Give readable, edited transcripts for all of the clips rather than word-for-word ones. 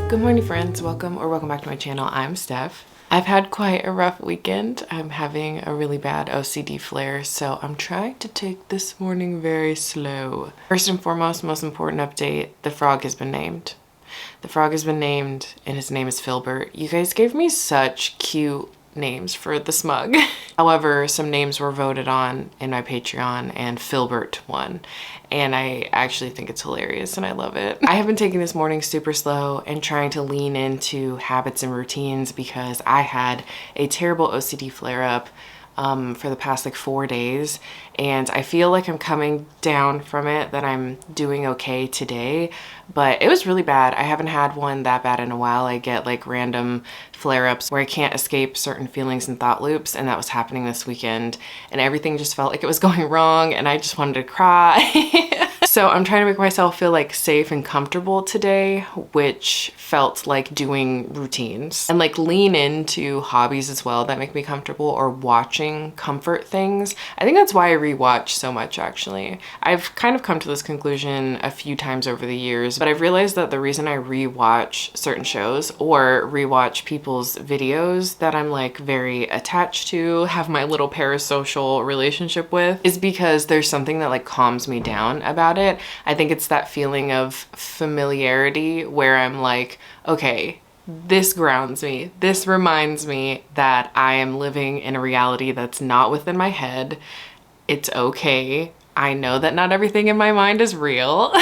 Good morning, friends. Welcome back to my channel. I'm Steph. I've had quite a rough weekend. I'm having a really bad OCD flare, so I'm trying to take this morning very slow. First and foremost, most important update, the frog has been named. The frog has been named and his name is Filbert. You guys gave me such cute names for the smug. However, some names were voted on in my Patreon and Filbert won. And I actually think it's hilarious and I love it. I have been taking this morning super slow and trying to lean into habits and routines because I had a terrible OCD flare up for the past like 4 days, and I feel like I'm coming down from it, that I'm doing okay today, but it was really bad. I haven't had one that bad in a while. I get like random flare-ups where I can't escape certain feelings and thought loops, and that was happening this weekend, and everything just felt like it was going wrong and I just wanted to cry. So I'm trying to make myself feel like safe and comfortable today, which felt like doing routines, and like lean into hobbies as well that make me comfortable, or watching comfort things. I think that's why I rewatch so much actually. I've kind of come to this conclusion a few times over the years, but I've realized that the reason I rewatch certain shows or rewatch people's videos that I'm like very attached to, have my little parasocial relationship with, is because there's something that like calms me down about it. I think it's that feeling of familiarity where I'm like, okay, this grounds me. This reminds me that I am living in a reality that's not within my head. It's okay. I know that not everything in my mind is real.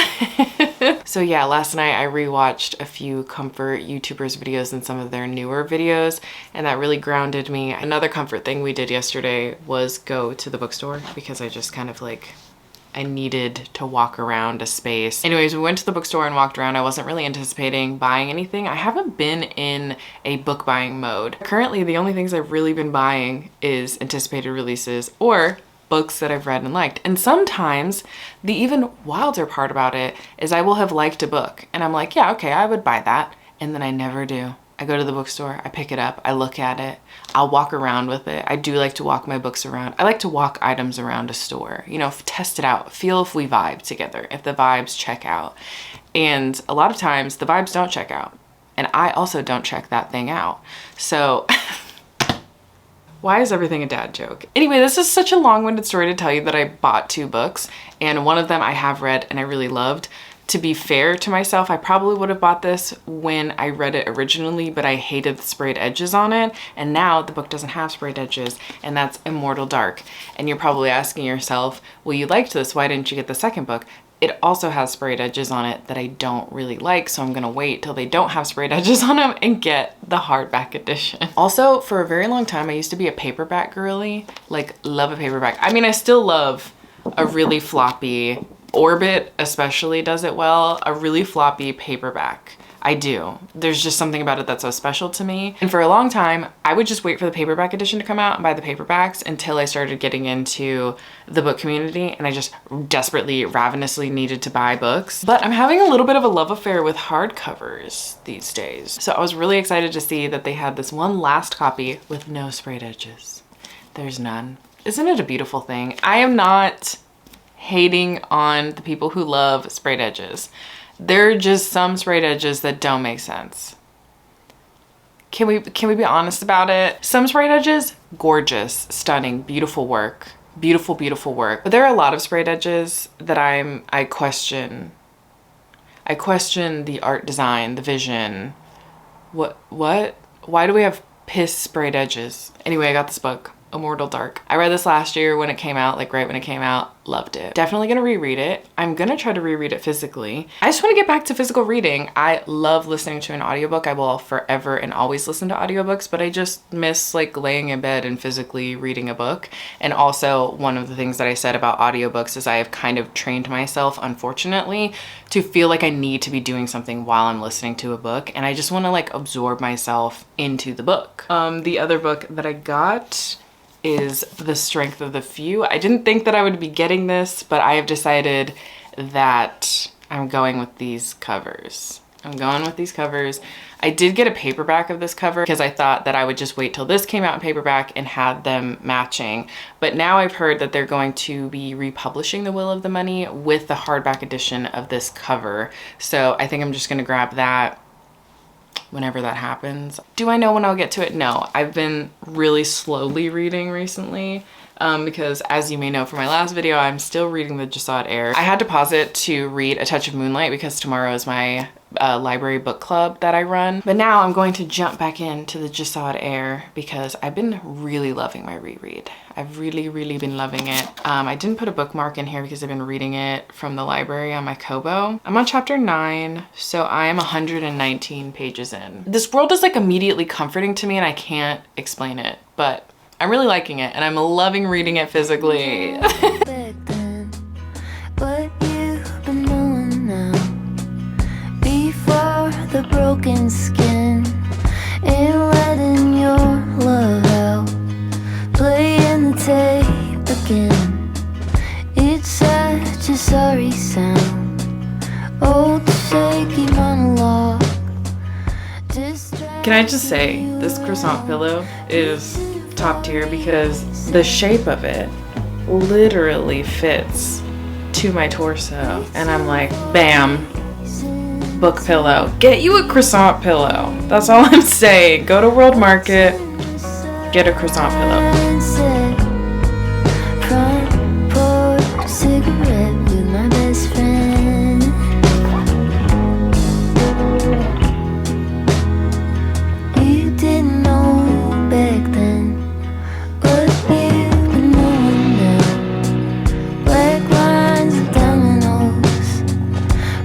So yeah, last night I rewatched a few comfort YouTubers videos and some of their newer videos, and that really grounded me. Another comfort thing we did yesterday was go to the bookstore because I just kind of like, I needed to walk around a space. Anyways, we went to the bookstore and walked around. I wasn't really anticipating buying anything. I haven't been in a book buying mode. Currently, the only things I've really been buying is anticipated releases or books that I've read and liked. And sometimes the even wilder part about it is I will have liked a book and I'm like, yeah, okay, I would buy that. And then I never do. I go to the bookstore, I pick it up, I look at it, I'll walk around with it. I do like to walk my books around. I like to walk items around a store, you know, test it out, feel if we vibe together, if the vibes check out. And a lot of times the vibes don't check out. And I also don't check that thing out. So why is everything a dad joke? Anyway, this is such a long-winded story to tell you that I bought 2 books, and one of them I have read and I really loved. To be fair to myself, I probably would have bought this when I read it originally, but I hated the sprayed edges on it. And now the book doesn't have sprayed edges, and that's Immortal Dark. And you're probably asking yourself, well, you liked this, why didn't you get the second book? It also has sprayed edges on it that I don't really like, so I'm gonna wait till they don't have sprayed edges on them and get the hardback edition. Also, for a very long time, I used to be a paperback girly, like love a paperback. I mean, I still love a really floppy, Orbit especially does it well, a really floppy paperback. I do. There's just something about it that's so special to me. And for a long time, I would just wait for the paperback edition to come out and buy the paperbacks until I started getting into the book community, and I just desperately, ravenously needed to buy books. But I'm having a little bit of a love affair with hardcovers these days. So I was really excited to see that they had this one last copy with no sprayed edges. There's none. Isn't it a beautiful thing? I am not hating on the people who love sprayed edges. There are just some sprayed edges that don't make sense. Can we be honest about it? Some sprayed edges, gorgeous, stunning, beautiful work. Beautiful, beautiful work. But there are a lot of sprayed edges that I question. I question the art design, the vision. What? Why do we have piss sprayed edges? Anyway, I got this book, Immortal Dark. I read this last year when it came out, like right when it came out. Loved it. Definitely gonna reread it. I'm gonna try to reread it physically. I just want to get back to physical reading. I love listening to an audiobook. I will forever and always listen to audiobooks, but I just miss like laying in bed and physically reading a book. And also, one of the things that I said about audiobooks is I have kind of trained myself, unfortunately, to feel like I need to be doing something while I'm listening to a book, and I just want to like absorb myself into the book. The other book that I got is The Strength of the Few. I didn't think that I would be getting this, but I have decided that I'm going with these covers. I'm going with these covers. I did get a paperback of this cover because I thought that I would just wait till this came out in paperback and have them matching. But now I've heard that they're going to be republishing The Will of the Money with the hardback edition of this cover. So I think I'm just gonna grab that whenever that happens. Do I know when I'll get to it? No. I've been really slowly reading recently. Because as you may know from my last video, I'm still reading the Jasad Heir. I had to pause it to read A Touch of Moonlight because tomorrow is my library book club that I run. But now I'm going to jump back into the Jasad Heir because I've been really loving my reread. I've really been loving it. I didn't put a bookmark in here because I've been reading it from the library on my Kobo. I'm on chapter 9, so I am 119 pages in. This world is like immediately comforting to me and I can't explain it, but I'm really liking it and I'm loving reading it physically. Back then, what you've been doing now, before the broken skin, and letting your love out, playing the tape again. It's such a sorry sound, old shaky monologue. Can I just say, this croissant pillow is top tier because the shape of it literally fits to my torso and I'm like, bam, book pillow. Get you a croissant pillow. That's all I'm saying. Go to World Market, get a croissant pillow. Front porch cigarette with my best friend. You didn't know back then.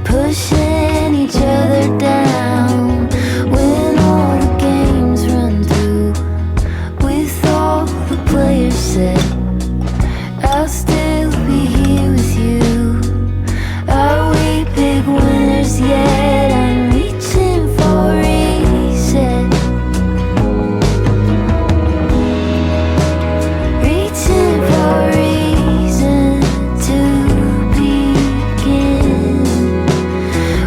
Pushing each other down when all the games run through. With all the players set, I'll still be here with you. Are we big winners yet? I'm reaching for reset. Reaching for reason to begin.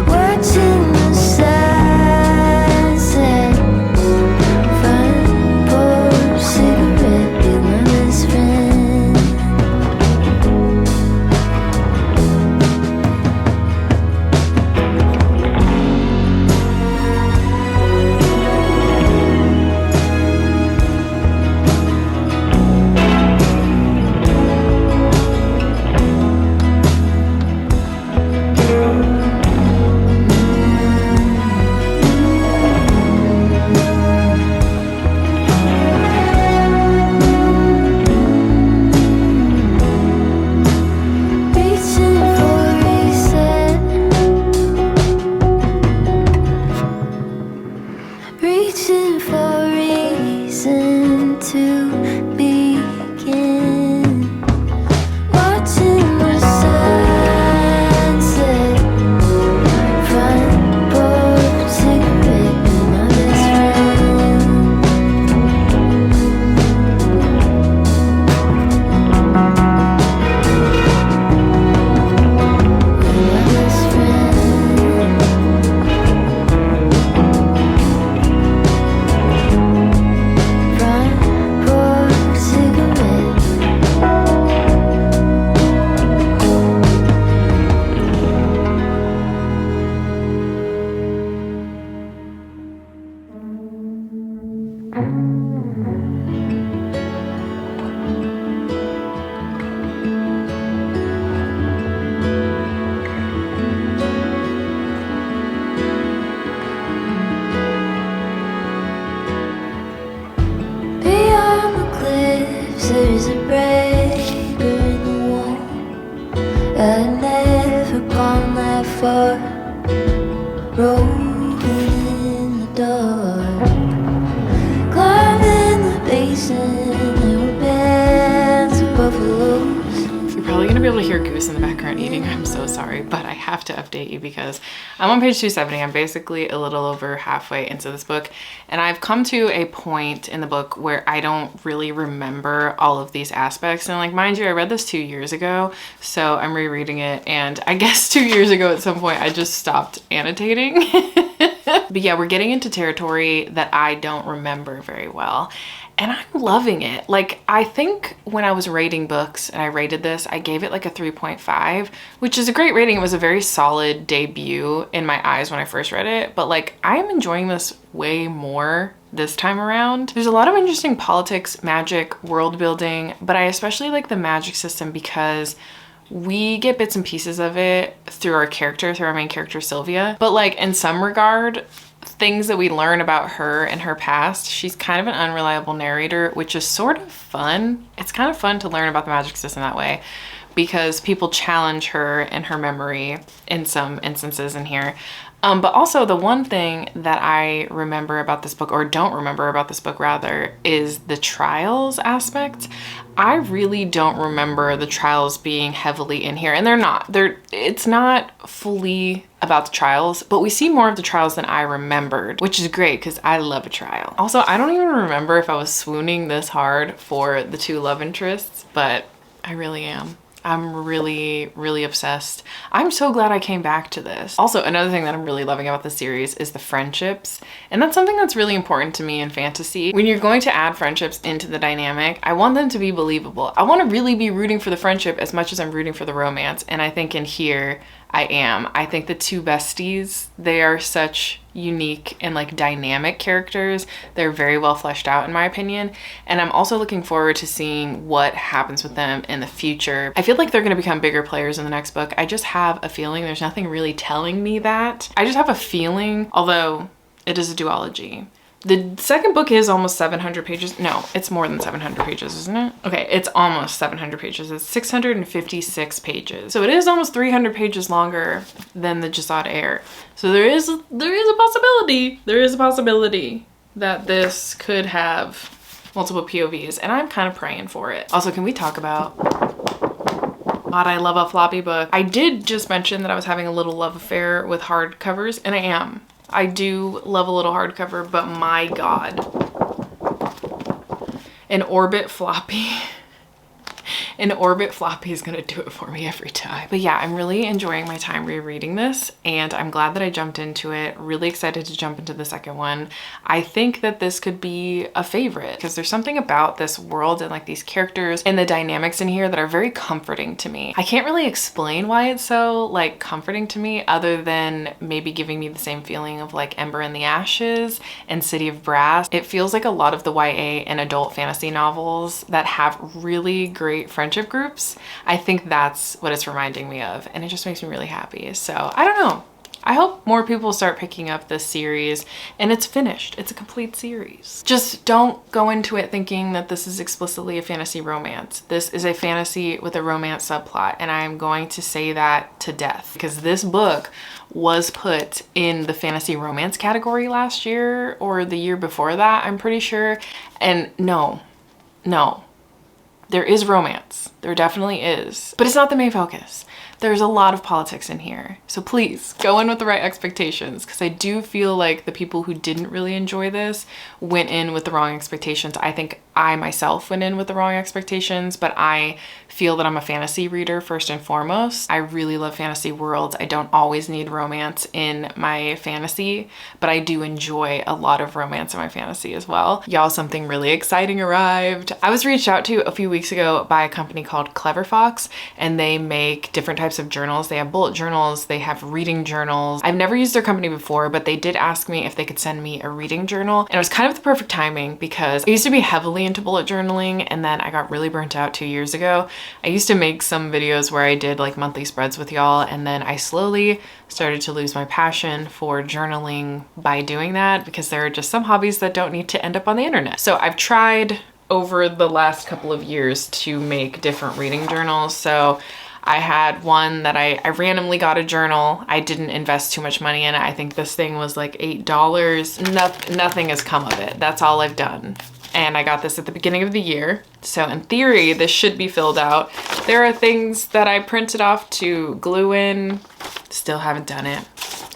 Watching the sunset, front porch cigarette with my best friend. Reaching for reset. Reaching for reason to begin. Watching the sunset, front porch cigarette with my best friend. With my best friend. Front porch cigarette. Beyond the cliffs, there's a breaker in the wall. I'd never gone that far, roving in the dark, climbing the basin. There were bands of buffaloes. You're probably gonna be able to hear Goose in the background eating. I'm so sorry, but I have to update you because I'm on page 270. I'm basically a little over halfway into this book, and I've come to a point in the book where I don't really remember all of these aspects. And like, mind you, I read this 2 years ago, so I'm rereading it, and I guess 2 years ago at some point I just stopped annotating. But yeah, we're getting into territory that I don't remember very well. and I'm loving it. Like, I think when I was rating books and I rated this, I gave it like a 3.5, which is a great rating. It was a very solid debut in my eyes when I first read it, but like I'm enjoying this way more this time around. There's a lot of interesting politics, magic, world building, but I especially like the magic system because we get bits and pieces of it through our character, through our main character, Sylvia. But like in some regard, things that we learn about her and her past, she's kind of an unreliable narrator, which is sort of fun. It's kind of fun to learn about the magic system that way because people challenge her and her memory in some instances in here. But also the one thing that I remember about this book, or don't remember about this book rather, is the trials aspect. I really don't remember the trials being heavily in here, and they're not. It's not fully about the trials, but we see more of the trials than I remembered, which is great because I love a trial. Also, I don't even remember if I was swooning this hard for the two love interests, but I really am. I'm really, really obsessed. I'm so glad I came back to this. Also, another thing that I'm really loving about the series is the friendships. And that's something that's really important to me in fantasy. When you're going to add friendships into the dynamic, I want them to be believable. I want to really be rooting for the friendship as much as I'm rooting for the romance. And I think in here, I am. I think the two besties, they are such unique and like dynamic characters. They're very well fleshed out in my opinion. And I'm also looking forward to seeing what happens with them in the future. I feel like they're going to become bigger players in the next book. I just have a feeling. There's nothing really telling me that. I just have a feeling, although it is a duology. The second book is almost 700 pages. No, it's more than 700 pages, isn't it? Okay, it's almost 700 pages. It's 656 pages. So it is almost 300 pages longer than the Jasad Heir. So there is a possibility. There is a possibility that this could have multiple POVs, and I'm kind of praying for it. Also, can we talk about God, I love a floppy book. I did just mention that I was having a little love affair with hardcovers, and I am. I do love a little hardcover, but my God, an Orbit floppy. An Orbit floppy is gonna do it for me every time. But yeah, I'm really enjoying my time rereading this, and I'm glad that I jumped into it. Really excited to jump into the second one. I think that this could be a favorite because there's something about this world and like these characters and the dynamics in here that are very comforting to me. I can't really explain why it's so like comforting to me other than maybe giving me the same feeling of like Ember in the Ashes and City of Brass. It feels like a lot of the YA and adult fantasy novels that have really great friendship groups. I think that's what it's reminding me of, and it just makes me really happy. So I don't know. I hope more people start picking up this series, and it's finished. It's a complete series. Just don't go into it thinking that this is explicitly a fantasy romance. This is a fantasy with a romance subplot, and I'm going to say that to death because this book was put in the fantasy romance category last year or the year before that, I'm pretty sure. And no. There is romance. There definitely is. But it's not the main focus. There's a lot of politics in here. So please go in with the right expectations because I do feel like the people who didn't really enjoy this went in with the wrong expectations. I think I myself went in with the wrong expectations, but I feel that I'm a fantasy reader first and foremost. I really love fantasy worlds. I don't always need romance in my fantasy, but I do enjoy a lot of romance in my fantasy as well. Y'all, something really exciting arrived. I was reached out to a few weeks ago by a company called Clever Fox, and they make different types of journals. They have bullet journals, they have reading journals. I've never used their company before, but they did ask me if they could send me a reading journal, and it was kind of the perfect timing because I used to be heavily into bullet journaling, and then I got really burnt out 2 years ago. I used to make some videos where I did like monthly spreads with y'all, and then I slowly started to lose my passion for journaling by doing that because there are just some hobbies that don't need to end up on the internet. So I've tried over the last couple of years to make different reading journals. So I had one that I randomly got a journal. I didn't invest too much money in it. I think this thing was like $8. Nothing has come of it. That's all I've done. And I got this at the beginning of the year. So in theory, this should be filled out. There are things that I printed off to glue in. Still haven't done it.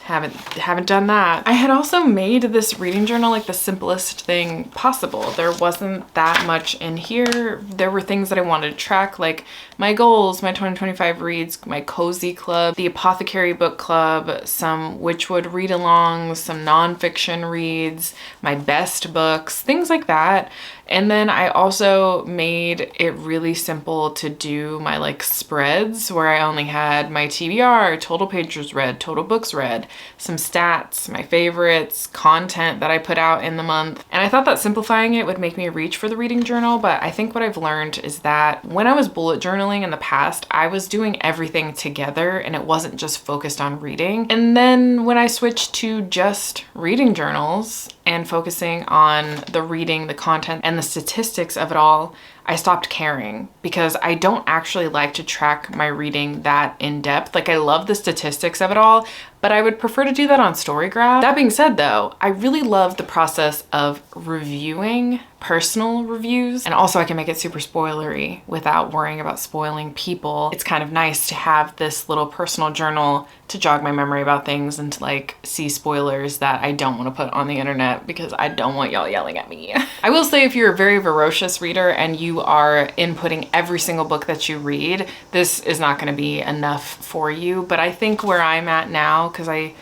Haven't done that. I had also made this reading journal like the simplest thing possible. There wasn't that much in here. There were things that I wanted to track, like my goals, my 2025 reads, my cozy club, the apothecary book club, some Witchwood read-alongs, some nonfiction reads, my best books, things like that. And then I also made it really simple to do my like spreads where I only had my TBR, total pages read, total books read, some stats, my favorites, content that I put out in the month. And I thought that simplifying it would make me reach for the reading journal, but I think what I've learned is that when I was bullet journaling in the past, I was doing everything together and it wasn't just focused on reading. And then when I switched to just reading journals and focusing on the reading, the content, and the statistics of it all, I stopped caring because I don't actually like to track my reading that in depth. Like I love the statistics of it all, but I would prefer to do that on Storygraph. That being said though, I really love the process of reviewing personal reviews, and also I can make it super spoilery without worrying about spoiling people. It's kind of nice to have this little personal journal to jog my memory about things and to like see spoilers that I don't want to put on the internet because I don't want y'all yelling at me. I will say if you're a very voracious reader and you are inputting every single book that you read, this is not going to be enough for you. But I think where I'm at now, because I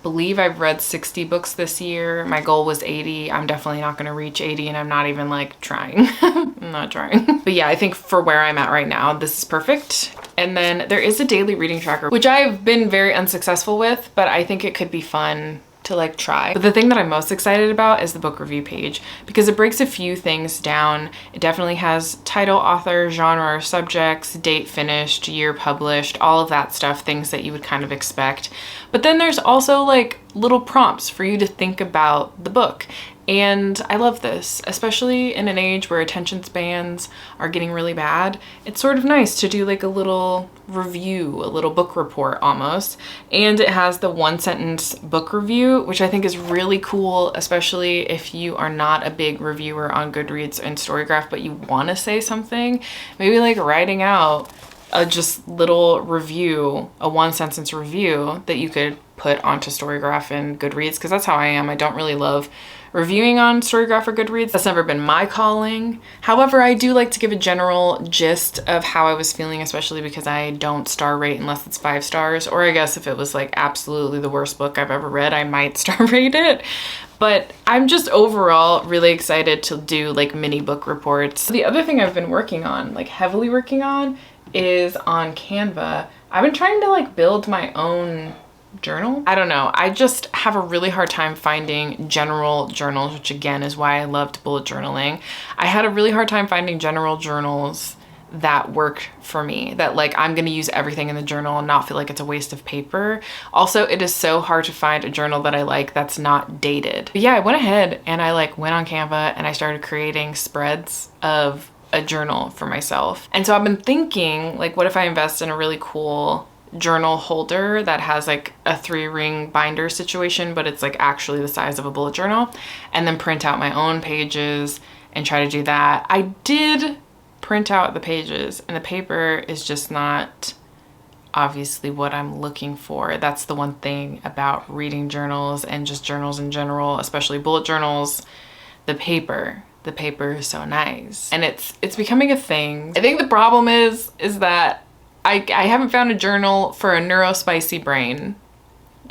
believe I've read 60 books this year. My goal was 80. I'm definitely not going to reach 80 and I'm not even like trying. I'm not trying. But yeah, I think for where I'm at right now, this is perfect. And then there is a daily reading tracker, which I've been very unsuccessful with, but I think it could be fun to like try. But the thing that I'm most excited about is the book review page because it breaks a few things down. It definitely has title, author, genre, subjects, date finished, year published, all of that stuff, things that you would kind of expect. But then there's also like little prompts for you to think about the book. And I love this, especially in an age where attention spans are getting really bad. It's sort of nice to do like a little review, a little book report almost. And it has the 1-sentence book review, which I think is really cool, especially if you are not a big reviewer on Goodreads and Storygraph, but you want to say something. Maybe like writing out a just little review, a 1-sentence review that you could put onto Storygraph and Goodreads, because that's how I am. I don't really love reviewing on Storygraph or Goodreads. That's never been my calling. However, I do like to give a general gist of how I was feeling, especially because I don't star rate unless it's 5 stars, or I guess if it was like absolutely the worst book I've ever read, I might star rate it. But I'm just overall really excited to do like mini book reports. The other thing I've been working on, like heavily working on, is on Canva. I've been trying to like build my own journal. I don't know. I just have a really hard time finding general journals, which again is why I loved bullet journaling. I had a really hard time finding general journals that work for me, that like I'm gonna use everything in the journal and not feel like it's a waste of paper. Also, it is so hard to find a journal that I like that's not dated. But yeah, I went ahead and I like went on Canva and I started creating spreads of a journal for myself. And so I've been thinking, like, what if I invest in a really cool journal holder that has like a 3-ring binder situation, but it's like actually the size of a bullet journal, and then print out my own pages and try to do that. I did print out the pages and the paper is just not obviously what I'm looking for. That's the one thing about reading journals and just journals in general, especially bullet journals. The paper is so nice and it's becoming a thing. I think the problem is that I haven't found a journal for a neurospicy brain.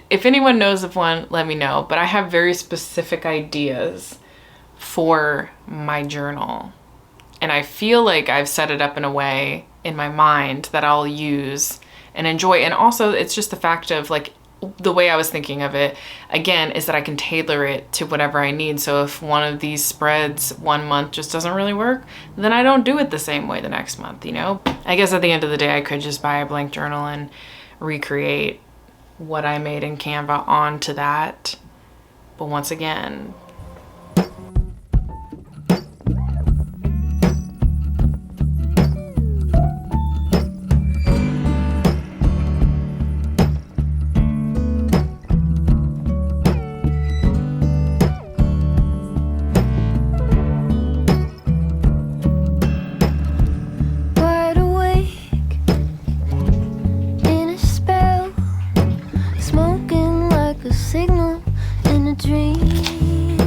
If anyone knows of one, let me know, but I have very specific ideas for my journal. And I feel like I've set it up in a way in my mind that I'll use and enjoy. And also it's just the fact of like, the way I was thinking of it, again, is that I can tailor it to whatever I need. So if one of these spreads one month just doesn't really work, then I don't do it the same way the next month, you know? I guess at the end of the day, I could just buy a blank journal and recreate what I made in Canva onto that. But once again, signal in a dream.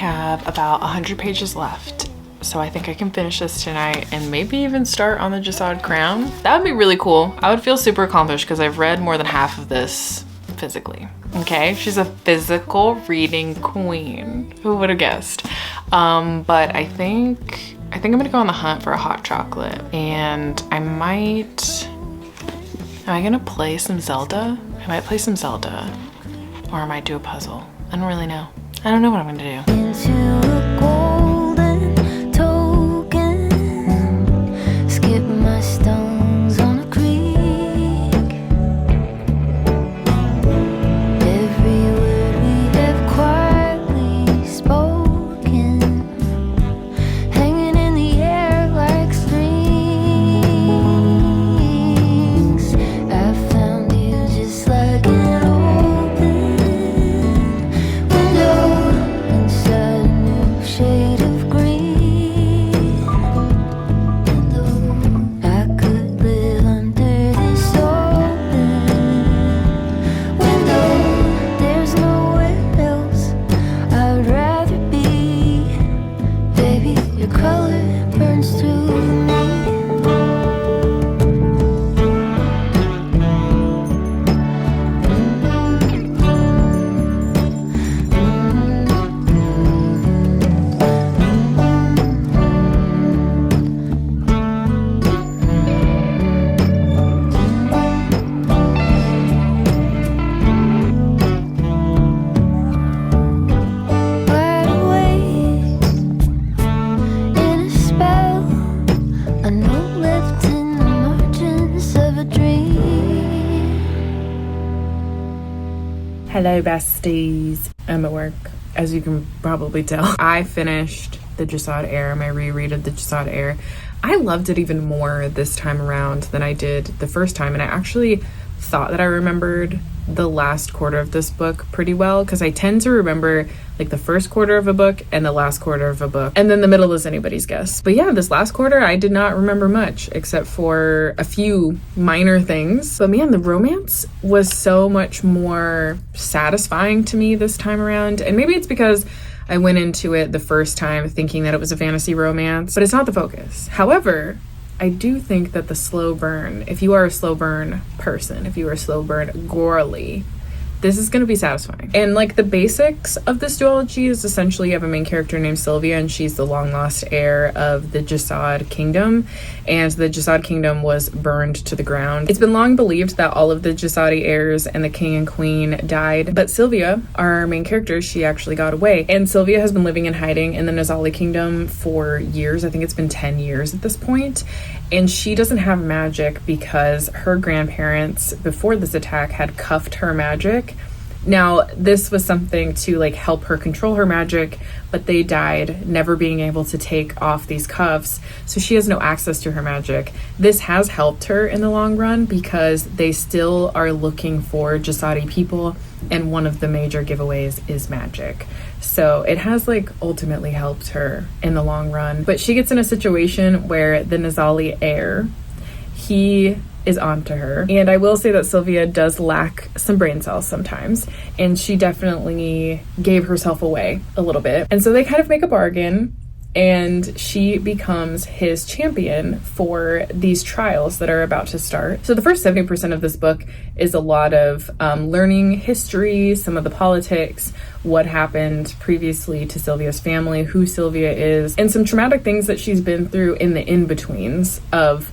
have about 100 pages left. So I think I can finish this tonight and maybe even start on the Jasad Crown. That would be really cool. I would feel super accomplished because I've read more than half of this physically. Okay, she's a physical reading queen. Who would have guessed? But I think I'm gonna go on the hunt for a hot chocolate, and am I gonna play some Zelda? I might play some Zelda, or I might do a puzzle. I don't really know. I don't know what I'm gonna do. Into a golden token, skip my stones on a creek. Every word we have quietly spoken, hanging in the air like strings. I found you just like an open window inside a new shade of green. I could live under this open window. There's nowhere else I'd rather be. Baby, your color burns through me. Wide awake in a spell, a note left in the margins of a dream. Hello besties. I'm at work, as you can probably tell. I finished the Jasad Heir, my reread of the Jasad Heir. I loved it even more this time around than I did the first time, and I actually thought that I remembered the last quarter of this book pretty well, because I tend to remember like the first quarter of a book and the last quarter of a book, and then the middle is anybody's guess. But yeah, this last quarter I did not remember much except for a few minor things. But man, the romance was so much more satisfying to me this time around, and maybe it's because I went into it the first time thinking that it was a fantasy romance, but it's not the focus. However, I do think that the slow burn, if you are a slow burn person, if you are a slow burn girly, this is going to be satisfying. And like the basics of this duology is essentially you have a main character named Sylvia, and she's the long lost heir of the Jasad Kingdom, and the Jasad Kingdom was burned to the ground. It's been long believed that all of the Jasadi heirs and the king and queen died, but Sylvia, our main character, she actually got away. And Sylvia has been living in hiding in the Nazali Kingdom for years. I think it's been 10 years at this point. And she doesn't have magic because her grandparents, before this attack, had cuffed her magic. Now, this was something to like help her control her magic, but they died, never being able to take off these cuffs, so she has no access to her magic. This has helped her in the long run because they still are looking for Jasadi people, and one of the major giveaways is magic. So it has like ultimately helped her in the long run. But she gets in a situation where the Nazali heir, he is onto her. And I will say that Sylvia does lack some brain cells sometimes, and she definitely gave herself away a little bit. And so they kind of make a bargain, and she becomes his champion for these trials that are about to start. So the first 70% of this book is a lot of learning history, some of the politics, what happened previously to Sylvia's family, who Sylvia is, and some traumatic things that she's been through in the in-betweens of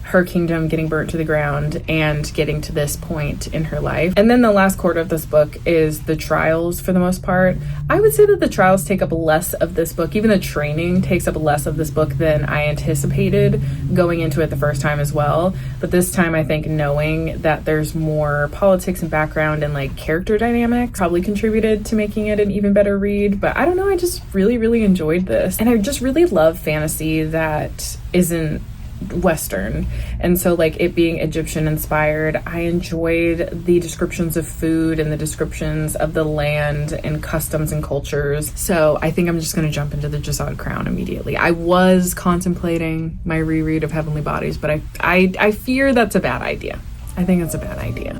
her kingdom getting burnt to the ground and getting to this point in her life. And then the last quarter of this book is the trials for the most part. I would say that the trials take up less of this book. Even the training takes up less of this book than I anticipated going into it the first time as well. But this time I think knowing that there's more politics and background and like character dynamics probably contributed to making it an even better read. But I don't know, I just really, really enjoyed this. And I just really love fantasy that isn't Western, and so like it being Egyptian inspired, I enjoyed the descriptions of food and the descriptions of the land and customs and cultures. So I think I'm just going to jump into the Jasad Crown immediately. I was contemplating my reread of Heavenly Bodies, but I fear that's a bad idea. I think it's a bad idea.